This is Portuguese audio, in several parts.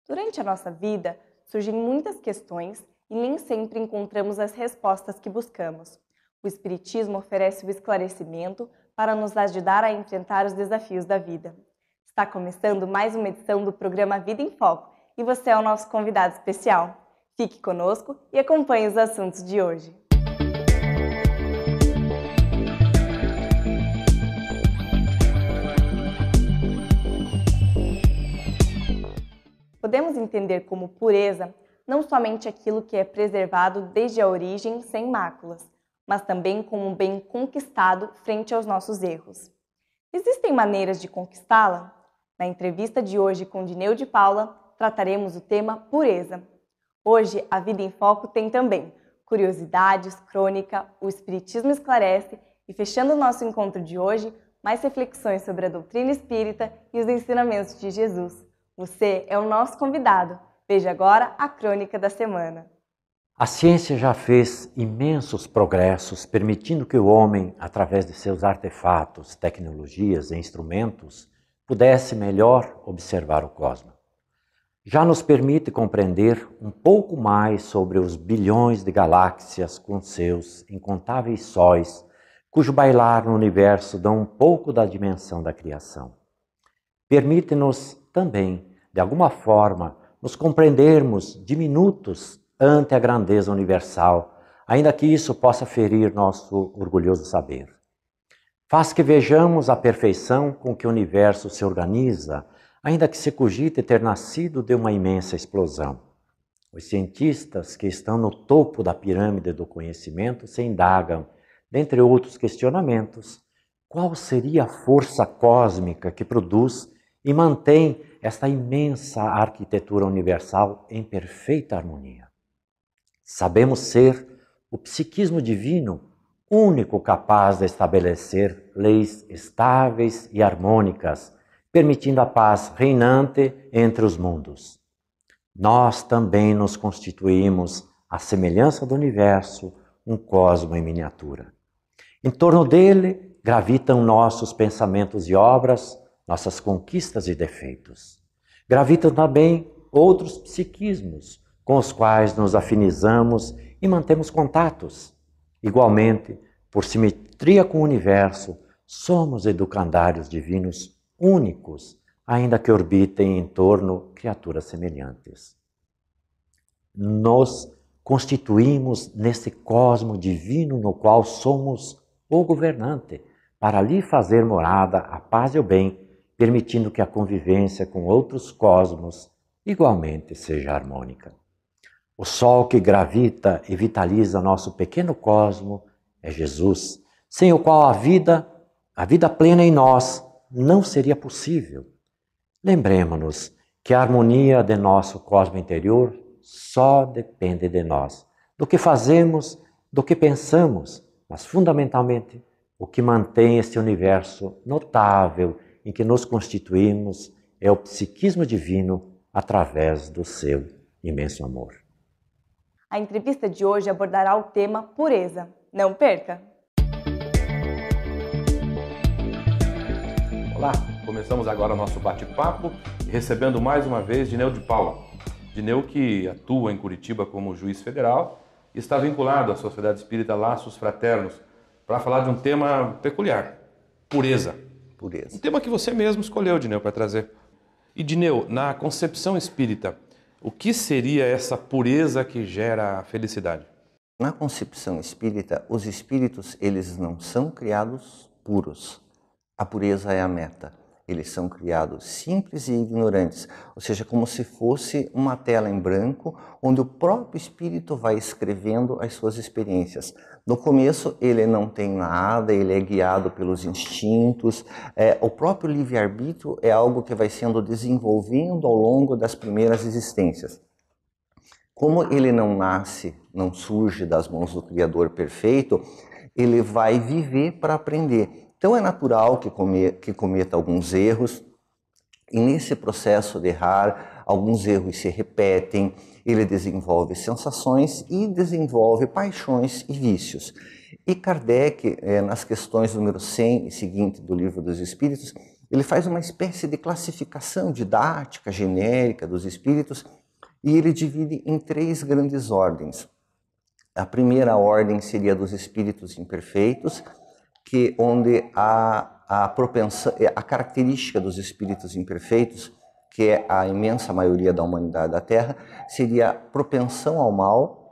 Durante a nossa vida, surgem muitas questões e nem sempre encontramos as respostas que buscamos. O Espiritismo oferece o esclarecimento para nos ajudar a enfrentar os desafios da vida. Está começando mais uma edição do programa Vida em Foco e você é o nosso convidado especial. Fique conosco e acompanhe os assuntos de hoje. Podemos entender como pureza não somente aquilo que é preservado desde a origem sem máculas, mas também como um bem conquistado frente aos nossos erros. Existem maneiras de conquistá-la? Na entrevista de hoje com Dineu de Paula, trataremos o tema pureza. Hoje, a Vida em Foco tem também curiosidades, crônica, o Espiritismo esclarece e, fechando o nosso encontro de hoje, mais reflexões sobre a doutrina espírita e os ensinamentos de Jesus. Você é o nosso convidado. Veja agora a crônica da semana. A ciência já fez imensos progressos, permitindo que o homem, através de seus artefatos, tecnologias e instrumentos, pudesse melhor observar o cosmos. Já nos permite compreender um pouco mais sobre os bilhões de galáxias com seus incontáveis sóis, cujo bailar no universo dá um pouco da dimensão da criação. Permite-nos também, de alguma forma, nos compreendermos diminutos ante a grandeza universal, ainda que isso possa ferir nosso orgulhoso saber. Faz que vejamos a perfeição com que o universo se organiza, ainda que se cogite ter nascido de uma imensa explosão. Os cientistas que estão no topo da pirâmide do conhecimento se indagam, dentre outros questionamentos, qual seria a força cósmica que produz e mantém esta imensa arquitetura universal em perfeita harmonia. Sabemos ser o psiquismo divino, único capaz de estabelecer leis estáveis e harmônicas, permitindo a paz reinante entre os mundos. Nós também nos constituímos, à semelhança do universo, um cosmo em miniatura. Em torno dele gravitam nossos pensamentos e obras, nossas conquistas e defeitos. Gravitam também outros psiquismos, com os quais nos afinizamos e mantemos contatos. Igualmente, por simetria com o universo, somos educandários divinos únicos, ainda que orbitem em torno criaturas semelhantes. Nos constituímos nesse cosmo divino no qual somos o governante, para ali fazer morada a paz e o bem, permitindo que a convivência com outros cosmos igualmente seja harmônica. O sol que gravita e vitaliza nosso pequeno cosmo é Jesus, sem o qual a vida plena em nós não seria possível. Lembremos-nos que a harmonia de nosso cosmo interior só depende de nós, do que fazemos, do que pensamos, mas fundamentalmente o que mantém este universo notável em que nos constituímos é o psiquismo divino através do seu imenso amor. A entrevista de hoje abordará o tema pureza. Não perca! Olá, começamos agora o nosso bate-papo, recebendo mais uma vez Dineu de Paula. Dineu que atua em Curitiba como juiz federal e está vinculado à Sociedade Espírita Laços Fraternos para falar de um tema peculiar, pureza. Um tema que você mesmo escolheu, Dineu, para trazer. E Dineu, na concepção espírita, o que seria essa pureza que gera a felicidade? Na concepção espírita, os espíritos eles não são criados puros. A pureza é a meta. Eles são criados simples e ignorantes, ou seja, como se fosse uma tela em branco, onde o próprio espírito vai escrevendo as suas experiências. No começo, ele não tem nada, ele é guiado pelos instintos. O próprio livre-arbítrio é algo que vai sendo desenvolvendo ao longo das primeiras existências. Como ele não nasce, não surge das mãos do Criador perfeito, ele vai viver para aprender. Então é natural que cometa alguns erros, e nesse processo de errar, alguns erros se repetem, ele desenvolve sensações e desenvolve paixões e vícios. E Kardec, nas questões número 100 e seguinte do Livro dos Espíritos, ele faz uma espécie de classificação didática, genérica dos espíritos, e ele divide em 3 grandes ordens. A primeira ordem seria dos espíritos imperfeitos, onde a característica dos espíritos imperfeitos, que é a imensa maioria da humanidade da Terra, seria a propensão ao mal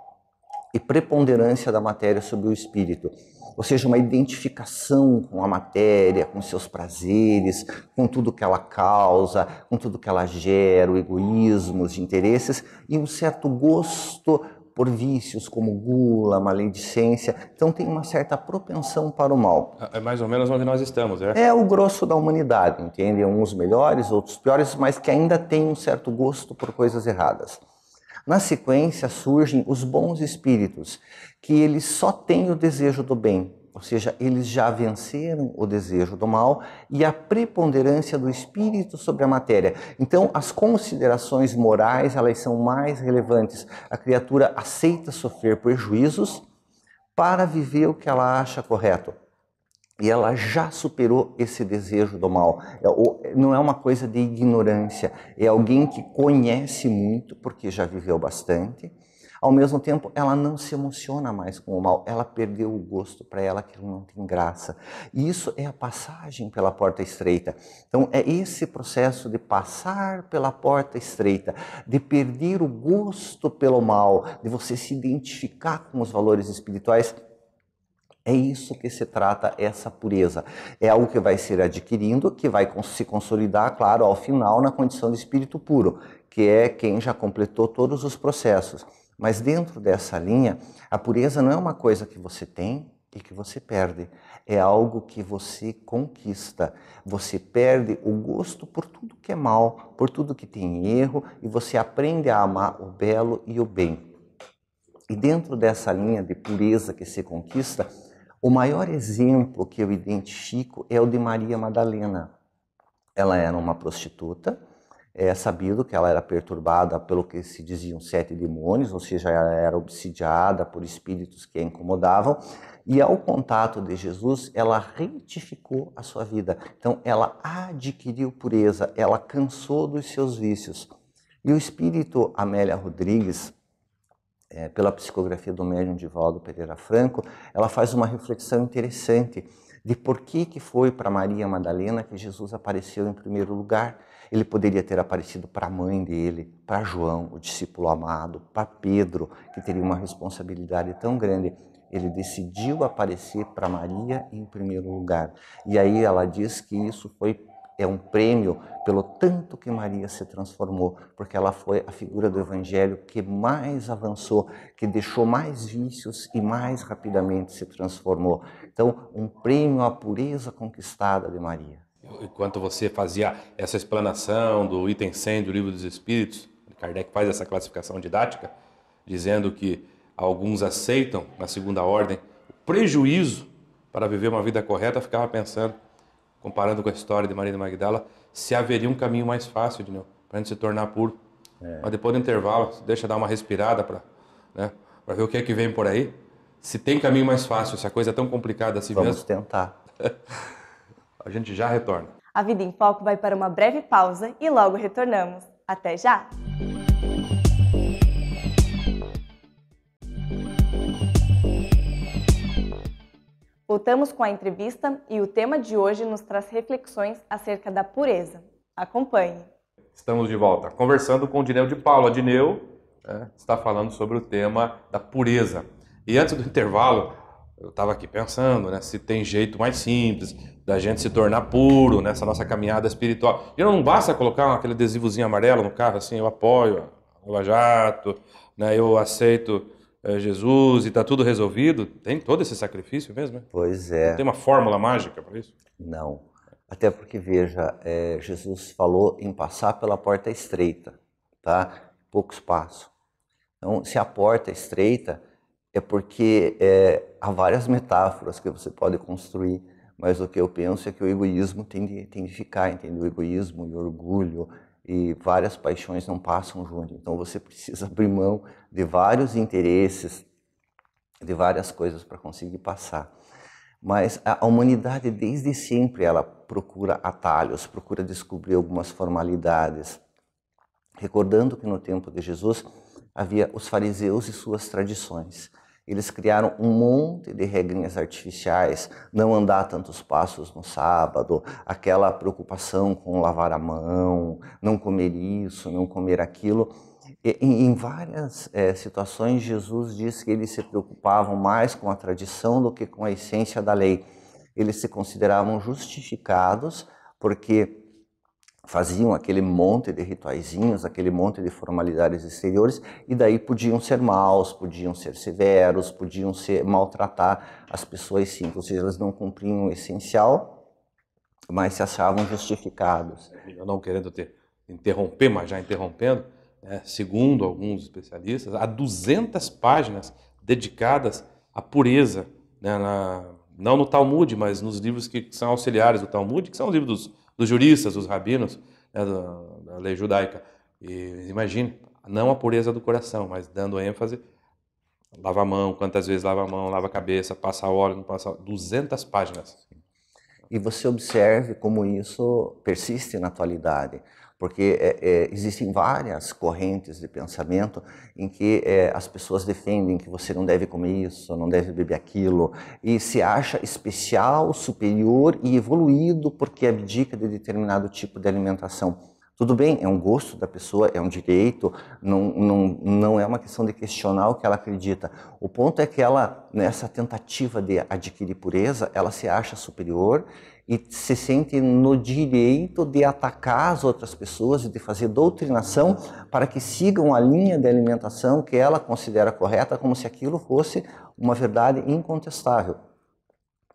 e preponderância da matéria sobre o espírito. Ou seja, uma identificação com a matéria, com seus prazeres, com tudo que ela causa, com tudo que ela gera, o egoísmo, os interesses, e um certo gosto por vícios como gula, maledicência. Então tem uma certa propensão para o mal. É mais ou menos onde nós estamos, é? É o grosso da humanidade, entende? Uns melhores, outros piores, mas que ainda tem um certo gosto por coisas erradas. Na sequência surgem os bons espíritos, que eles só têm o desejo do bem, ou seja, eles já venceram o desejo do mal e a preponderância do espírito sobre a matéria. Então, as considerações morais, elas são mais relevantes. A criatura aceita sofrer prejuízos para viver o que ela acha correto. E ela já superou esse desejo do mal. Não é uma coisa de ignorância, é alguém que conhece muito, porque já viveu bastante. Ao mesmo tempo, ela não se emociona mais com o mal, ela perdeu o gosto, para ela aquilo não tem graça. E isso é a passagem pela porta estreita. Então, é esse processo de passar pela porta estreita, de perder o gosto pelo mal, de você se identificar com os valores espirituais. É isso que se trata essa pureza. É algo que vai ser adquirindo, que vai se consolidar, claro, ao final na condição de espírito puro, que é quem já completou todos os processos. Mas dentro dessa linha, a pureza não é uma coisa que você tem e que você perde. É algo que você conquista. Você perde o gosto por tudo que é mal, por tudo que tem erro, e você aprende a amar o belo e o bem. E dentro dessa linha de pureza que se conquista, o maior exemplo que eu identifico é o de Maria Madalena. Ela era uma prostituta, é sabido que ela era perturbada pelo que se diziam 7 demônios, ou seja, ela era obsidiada por espíritos que a incomodavam, e ao contato de Jesus, ela retificou a sua vida. Então, ela adquiriu pureza, ela cansou dos seus vícios. E o espírito Amélia Rodrigues, pela psicografia do médium Divaldo Pereira Franco, ela faz uma reflexão interessante de por que foi para Maria Madalena que Jesus apareceu em primeiro lugar. Ele poderia ter aparecido para a mãe dele, para João, o discípulo amado, para Pedro, que teria uma responsabilidade tão grande. Ele decidiu aparecer para Maria em primeiro lugar. E aí ela diz que isso é um prêmio pelo tanto que Maria se transformou, porque ela foi a figura do Evangelho que mais avançou, que deixou mais vícios e mais rapidamente se transformou. Então, um prêmio à pureza conquistada de Maria. Enquanto você fazia essa explanação do item 100 do Livro dos Espíritos, Kardec faz essa classificação didática, dizendo que alguns aceitam, na segunda ordem, o prejuízo para viver uma vida correta. Eu ficava pensando, comparando com a história de Maria de Magdala, se haveria um caminho mais fácil, para a gente se tornar puro. Mas depois do intervalo, deixa dar uma respirada para ver o que é que vem por aí. Se tem caminho mais fácil, se a coisa é tão complicada assim mesmo. Vamos tentar. A gente já retorna. A Vida em Foco vai para uma breve pausa e logo retornamos. Até já! Voltamos com a entrevista e o tema de hoje nos traz reflexões acerca da pureza. Acompanhe. Estamos de volta, conversando com o Dineu de Paula. Dineu está falando sobre o tema da pureza. E antes do intervalo, eu estava aqui pensando, se tem jeito mais simples da gente se tornar puro nessa nossa caminhada espiritual. E não basta colocar aquele adesivozinho amarelo no carro, assim, eu apoio o Lava Jato, eu aceito Jesus e está tudo resolvido. Tem todo esse sacrifício mesmo? Pois é. Não tem uma fórmula mágica para isso? Não. Até porque, veja, Jesus falou em passar pela porta estreita, tá? Pouco espaço. Então, se a porta é estreita, é porque há várias metáforas que você pode construir, mas o que eu penso é que o egoísmo tem de ficar, entende? O egoísmo e o orgulho e várias paixões não passam junto. Então você precisa abrir mão de vários interesses, de várias coisas para conseguir passar. Mas a humanidade, desde sempre, ela procura atalhos, procura descobrir algumas formalidades. Recordando que no tempo de Jesus havia os fariseus e suas tradições. Eles criaram um monte de regrinhas artificiais, não andar tantos passos no sábado, aquela preocupação com lavar a mão, não comer isso, não comer aquilo. Em várias situações, Jesus diz que eles se preocupavam mais com a tradição do que com a essência da lei. Eles se consideravam justificados porque faziam aquele monte de rituaizinhos, aquele monte de formalidades exteriores, e daí podiam ser maus, podiam ser severos, podiam maltratar as pessoas simples. Ou seja, eles não cumpriam o essencial, mas se achavam justificados. Eu não querendo interromper, mas já interrompendo, segundo alguns especialistas, há 200 páginas dedicadas à pureza, né, não no Talmud, mas nos livros que são auxiliares do Talmud, que são os livros dos juristas, dos rabinos, né, da lei judaica. E imagine, não a pureza do coração, mas dando ênfase, lava a mão, quantas vezes lava a mão, lava a cabeça, passa óleo, não passa óleo, 200 páginas. E você observe como isso persiste na atualidade, porque existem várias correntes de pensamento em que as pessoas defendem que você não deve comer isso, não deve beber aquilo, e se acha especial, superior e evoluído porque abdica de determinado tipo de alimentação. Tudo bem, é um gosto da pessoa, é um direito, não é uma questão de questionar o que ela acredita. O ponto é que ela, nessa tentativa de adquirir pureza, ela se acha superior e se sente no direito de atacar as outras pessoas e de fazer doutrinação para que sigam a linha de alimentação que ela considera correta, como se aquilo fosse uma verdade incontestável.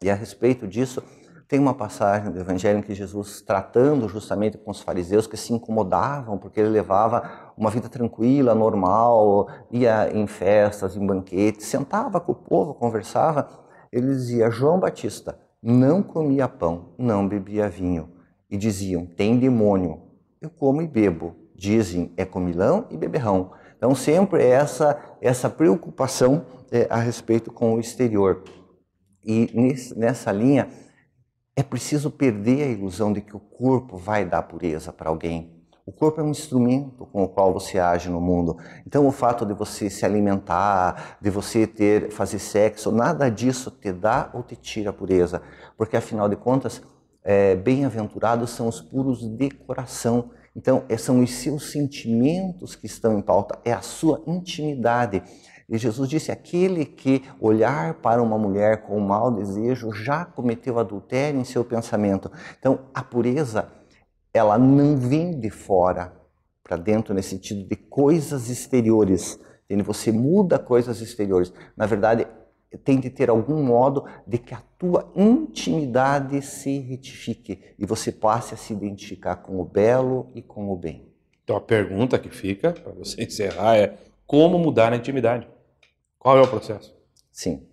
E a respeito disso, tem uma passagem do Evangelho em que Jesus, tratando justamente com os fariseus que se incomodavam porque ele levava uma vida tranquila, normal, ia em festas, em banquetes, sentava com o povo, conversava, ele dizia: João Batista não comia pão, não bebia vinho. E diziam: tem demônio, eu como e bebo. Dizem: é comilão e beberrão. Então sempre essa preocupação a respeito com o exterior. E nessa linha, é preciso perder a ilusão de que o corpo vai dar pureza para alguém. O corpo é um instrumento com o qual você age no mundo. Então o fato de você se alimentar, de você fazer sexo, nada disso te dá ou te tira a pureza. Porque afinal de contas, bem-aventurados são os puros de coração. Então são os seus sentimentos que estão em pauta, é a sua intimidade. E Jesus disse: aquele que olhar para uma mulher com mau desejo já cometeu adultério em seu pensamento. Então a pureza, ela não vem de fora para dentro, nesse sentido de coisas exteriores. Você muda coisas exteriores. Na verdade, tem de ter algum modo de que a tua intimidade se retifique e você passe a se identificar com o belo e com o bem. Então a pergunta que fica, para você encerrar, é: como mudar a intimidade? Qual é o processo? Sim.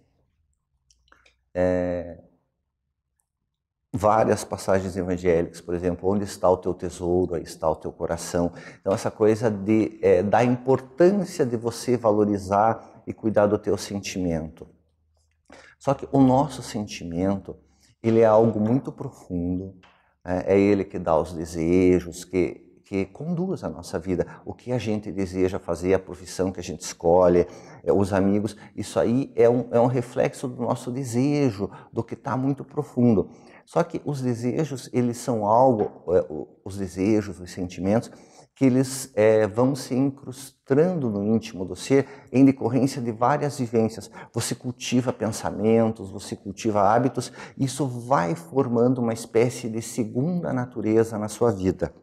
Várias passagens evangélicas, por exemplo, onde está o teu tesouro, aí está o teu coração. Então essa coisa da importância de você valorizar e cuidar do teu sentimento. Só que o nosso sentimento, ele é algo muito profundo, né? É ele que dá os desejos, que conduz a nossa vida. O que a gente deseja fazer, a profissão que a gente escolhe, os amigos, isso aí é um reflexo do nosso desejo, do que está muito profundo. Só que os desejos, eles são algo, os desejos, os sentimentos, que eles vão se incrustando no íntimo do ser em decorrência de várias vivências. Você cultiva pensamentos, você cultiva hábitos, isso vai formando uma espécie de segunda natureza na sua vida.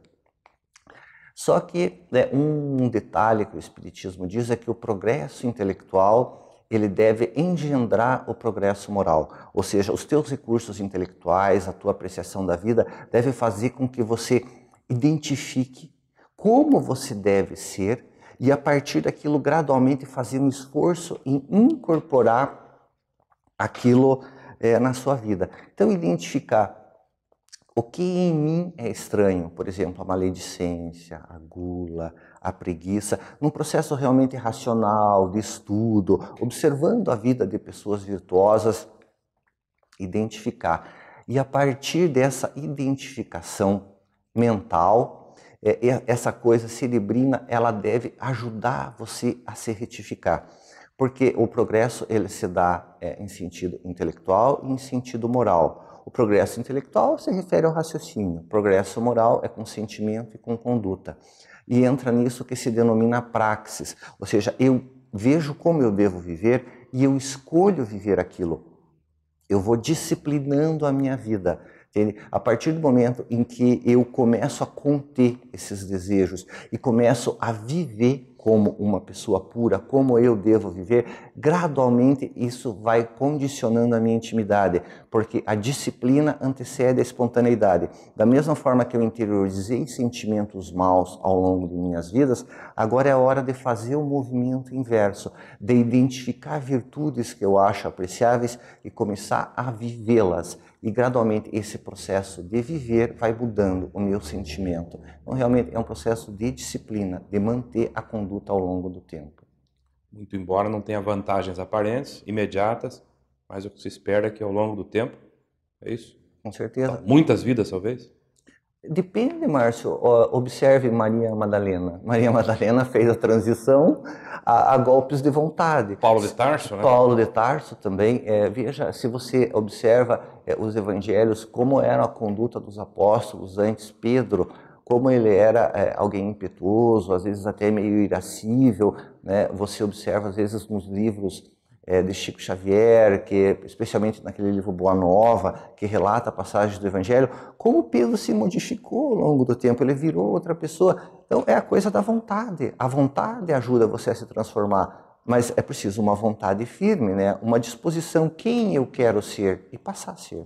Só que um detalhe que o Espiritismo diz é que o progresso intelectual ele deve engendrar o progresso moral. Ou seja, os teus recursos intelectuais, a tua apreciação da vida, deve fazer com que você identifique como você deve ser e a partir daquilo gradualmente fazer um esforço em incorporar aquilo na sua vida. Então identificar o que em mim é estranho, por exemplo, a maledicência, a gula, a preguiça, num processo realmente racional, de estudo, observando a vida de pessoas virtuosas, Identificar. E a partir dessa identificação mental, essa coisa cerebrina, ela deve ajudar você a se retificar. Porque o progresso ele se dá em sentido intelectual e em sentido moral. O progresso intelectual se refere ao raciocínio. O progresso moral é com sentimento e com conduta. E entra nisso que se denomina praxis. Ou seja, eu vejo como eu devo viver e eu escolho viver aquilo. Eu vou disciplinando a minha vida. Entende? A partir do momento em que eu começo a conter esses desejos e começo a viver como uma pessoa pura, como eu devo viver, gradualmente isso vai condicionando a minha intimidade, porque a disciplina antecede a espontaneidade. Da mesma forma que eu interiorizei sentimentos maus ao longo de minhas vidas, agora é a hora de fazer o movimento inverso, de identificar virtudes que eu acho apreciáveis e começar a vivê-las. E gradualmente esse processo de viver vai mudando o meu sentimento. Então realmente é um processo de disciplina, de manter a conduta ao longo do tempo. Muito embora não tenha vantagens aparentes, imediatas, mas o que se espera é que ao longo do tempo, é isso? Com certeza. Então, muitas vidas talvez? Depende, Márcio. Observe Maria Madalena. Maria Madalena fez a transição a golpes de vontade. Paulo de Tarso, né? Paulo de Tarso também. Veja, se você observa os evangelhos, como era a conduta dos apóstolos antes, Pedro, como ele era alguém impetuoso, às vezes até meio irascível, né? Você observa, às vezes, nos livros de Chico Xavier, que especialmente naquele livro Boa Nova, que relata passagens do Evangelho, como Pedro se modificou ao longo do tempo, ele virou outra pessoa. Então é a coisa da vontade. A vontade ajuda você a se transformar, mas é preciso uma vontade firme, né? Uma disposição, quem eu quero ser e passar a ser.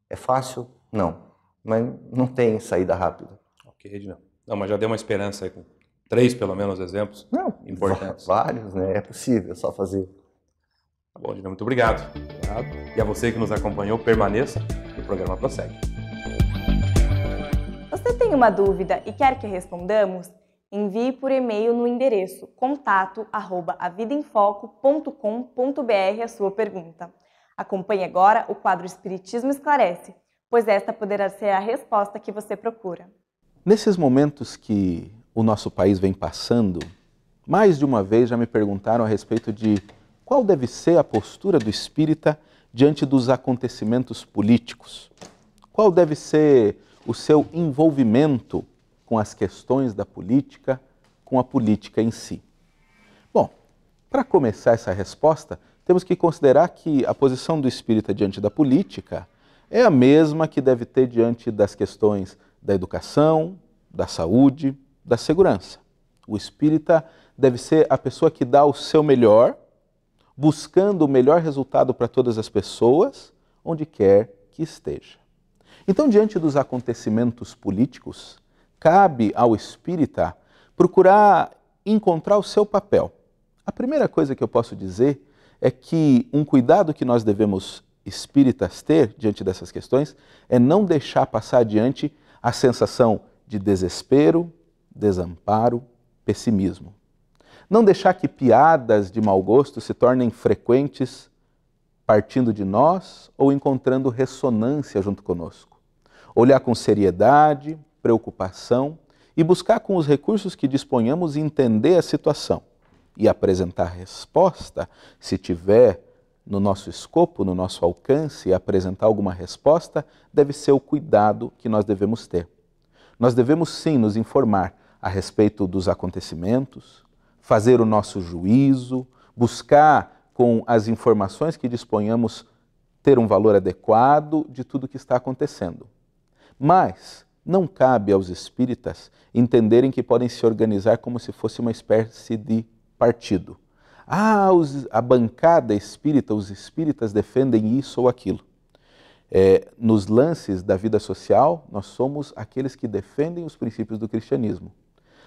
É fácil? Não. Mas não tem saída rápida. Ok, Edinão. Não, mas já deu uma esperança aí com 3, pelo menos, exemplos importantes. Vários, né? É possível, é só fazer. Tá bom, Edinão, muito obrigado. E a você que nos acompanhou, permaneça, o programa prossegue. Você tem uma dúvida e quer que respondamos? Envie por e-mail no endereço contato@avidaemfoco.com.br a sua pergunta. Acompanhe agora o quadro Espiritismo Esclarece, pois esta poderá ser a resposta que você procura. Nesses momentos que o nosso país vem passando, mais de uma vez já me perguntaram a respeito de qual deve ser a postura do espírita diante dos acontecimentos políticos? Qual deve ser o seu envolvimento com as questões da política, com a política em si? Bom, para começar essa resposta, temos que considerar que a posição do espírita diante da política é a mesma que deve ter diante das questões da educação, da saúde, da segurança. O espírita deve ser a pessoa que dá o seu melhor, buscando o melhor resultado para todas as pessoas, onde quer que esteja. Então, diante dos acontecimentos políticos, cabe ao espírita procurar encontrar o seu papel. A primeira coisa que eu posso dizer é que um cuidado que nós devemos, espíritas, ter diante dessas questões é não deixar passar adiante a sensação de desespero, desamparo, pessimismo. Não deixar que piadas de mau gosto se tornem frequentes partindo de nós ou encontrando ressonância junto conosco. Olhar com seriedade, preocupação e buscar com os recursos que disponhamos entender a situação e apresentar resposta, se tiver no nosso escopo, no nosso alcance, apresentar alguma resposta, deve ser o cuidado que nós devemos ter. Nós devemos sim nos informar a respeito dos acontecimentos, fazer o nosso juízo, buscar com as informações que disponhamos ter um valor adequado de tudo que está acontecendo. Mas não cabe aos espíritas entenderem que podem se organizar como se fosse uma espécie de partido. A bancada espírita, os espíritas defendem isso ou aquilo. Nos lances da vida social, nós somos aqueles que defendem os princípios do cristianismo.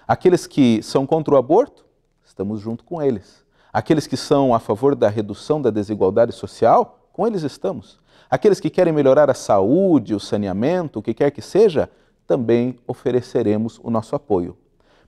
Aqueles que são contra o aborto, estamos junto com eles. Aqueles que são a favor da redução da desigualdade social, com eles estamos. Aqueles que querem melhorar a saúde, o saneamento, o que quer que seja, também ofereceremos o nosso apoio.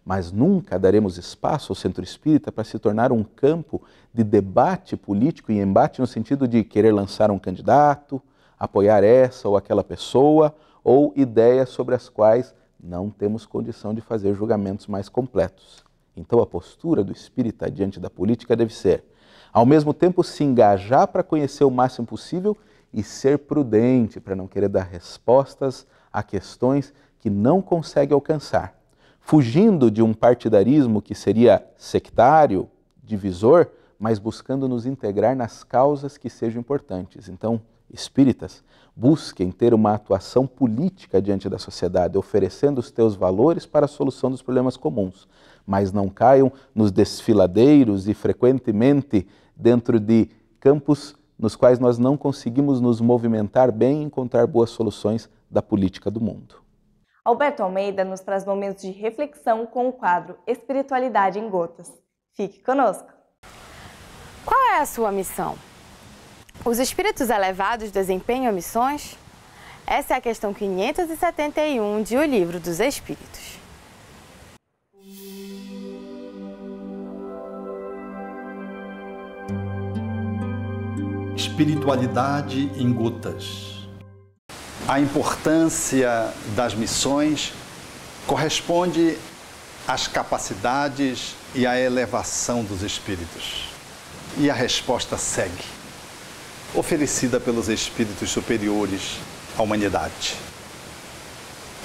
Mas nunca daremos espaço ao centro espírita para se tornar um campo de debate político e embate no sentido de querer lançar um candidato, apoiar essa ou aquela pessoa, ou ideias sobre as quais não temos condição de fazer julgamentos mais completos. Então a postura do espírita diante da política deve ser, ao mesmo tempo, se engajar para conhecer o máximo possível e ser prudente para não querer dar respostas a questões que não consegue alcançar, fugindo de um partidarismo que seria sectário, divisor, mas buscando nos integrar nas causas que sejam importantes. Então, espíritas, busquem ter uma atuação política diante da sociedade, oferecendo os teus valores para a solução dos problemas comuns, mas não caiam nos desfiladeiros e frequentemente dentro de campos nos quais nós não conseguimos nos movimentar bem e encontrar boas soluções da política do mundo. Alberto Almeida nos traz momentos de reflexão com o quadro Espiritualidade em Gotas. Fique conosco! Qual é a sua missão? Os espíritos elevados desempenham missões? Essa é a questão 571 de O Livro dos Espíritos. Espiritualidade em gotas. A importância das missões corresponde às capacidades e à elevação dos espíritos. E a resposta segue, oferecida pelos espíritos superiores à humanidade.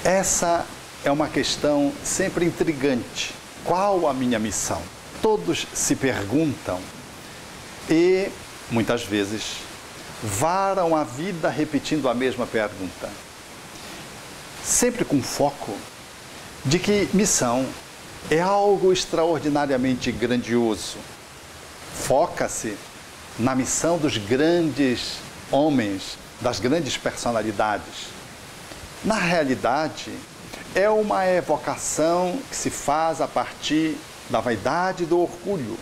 Essa é uma questão sempre intrigante. Qual a minha missão? Todos se perguntam e, muitas vezes, varam a vida repetindo a mesma pergunta. Sempre com foco de que missão é algo extraordinariamente grandioso. Foca-se na missão dos grandes homens, das grandes personalidades. Na realidade, é uma evocação que se faz a partir da vaidade e do orgulho.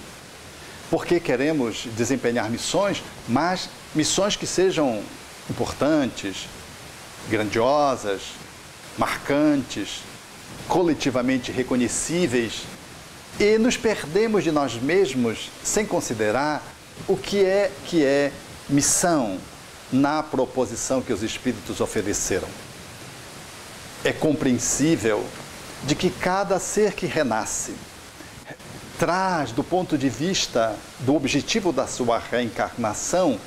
Porque queremos desempenhar missões, mas missões que sejam importantes, grandiosas, marcantes, coletivamente reconhecíveis, e nos perdemos de nós mesmos sem considerar o que é missão na proposição que os espíritos ofereceram. É compreensível de que cada ser que renasce traz, do ponto de vista do objetivo da sua reencarnação,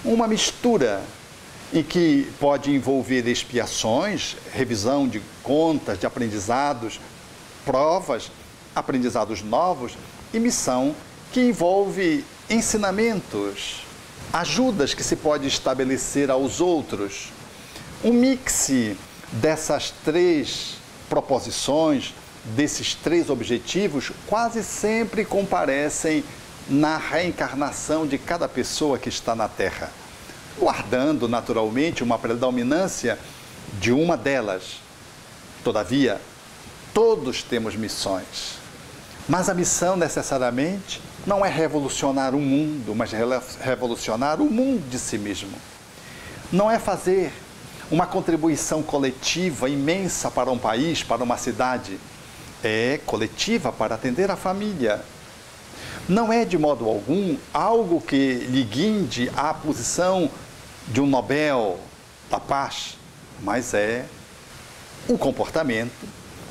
uma mistura em que pode envolver expiações, revisão de contas, de aprendizados, provas, aprendizados novos e missão que envolve ensinamentos, ajudas que se pode estabelecer aos outros. Um mix dessas três proposições, desses três objetivos, quase sempre comparecem na reencarnação de cada pessoa que está na Terra, guardando naturalmente uma predominância de uma delas. Todavia, todos temos missões. Mas a missão, necessariamente, não é revolucionar o mundo, mas revolucionar o mundo de si mesmo. Não é fazer uma contribuição coletiva imensa para um país, para uma cidade. É coletiva para atender a família. Não é, de modo algum, algo que lhe guinde à posição de um Nobel da Paz, mas é um comportamento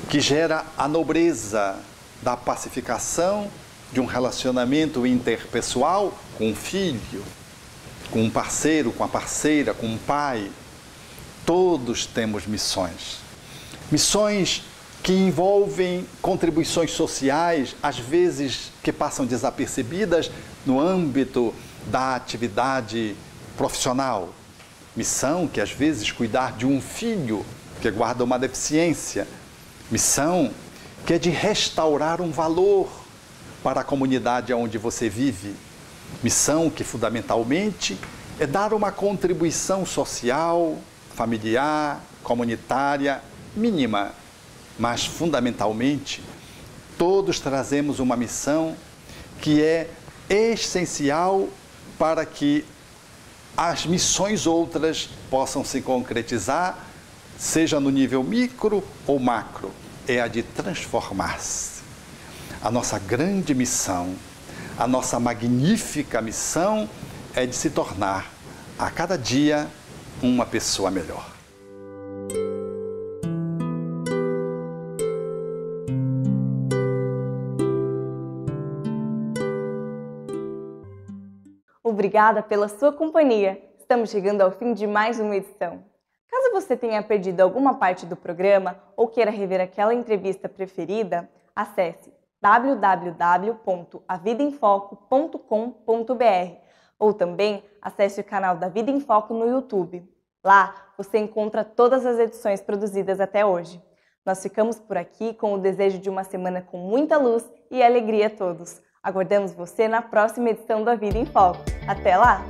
que gera a nobreza da pacificação de um relacionamento interpessoal com um filho, com um parceiro, com a parceira, com um pai. Todos temos missões. Missões que envolvem contribuições sociais, às vezes que passam desapercebidas no âmbito da atividade profissional. Missão que às vezes cuidar de um filho que guarda uma deficiência. Missão que é de restaurar um valor para a comunidade onde você vive. Missão que fundamentalmente é dar uma contribuição social, familiar, comunitária, mínima. Mas, fundamentalmente, todos trazemos uma missão que é essencial para que as missões outras possam se concretizar, seja no nível micro ou macro. É a de transformar-se. A nossa grande missão, a nossa magnífica missão é de se tornar, a cada dia, uma pessoa melhor. Obrigada pela sua companhia. Estamos chegando ao fim de mais uma edição. Caso você tenha perdido alguma parte do programa ou queira rever aquela entrevista preferida, acesse www.avidaemfoco.com.br ou também acesse o canal da Vida em Foco no YouTube. Lá você encontra todas as edições produzidas até hoje. Nós ficamos por aqui com o desejo de uma semana com muita luz e alegria a todos. Aguardamos você na próxima edição da Vida em Foco. Até lá!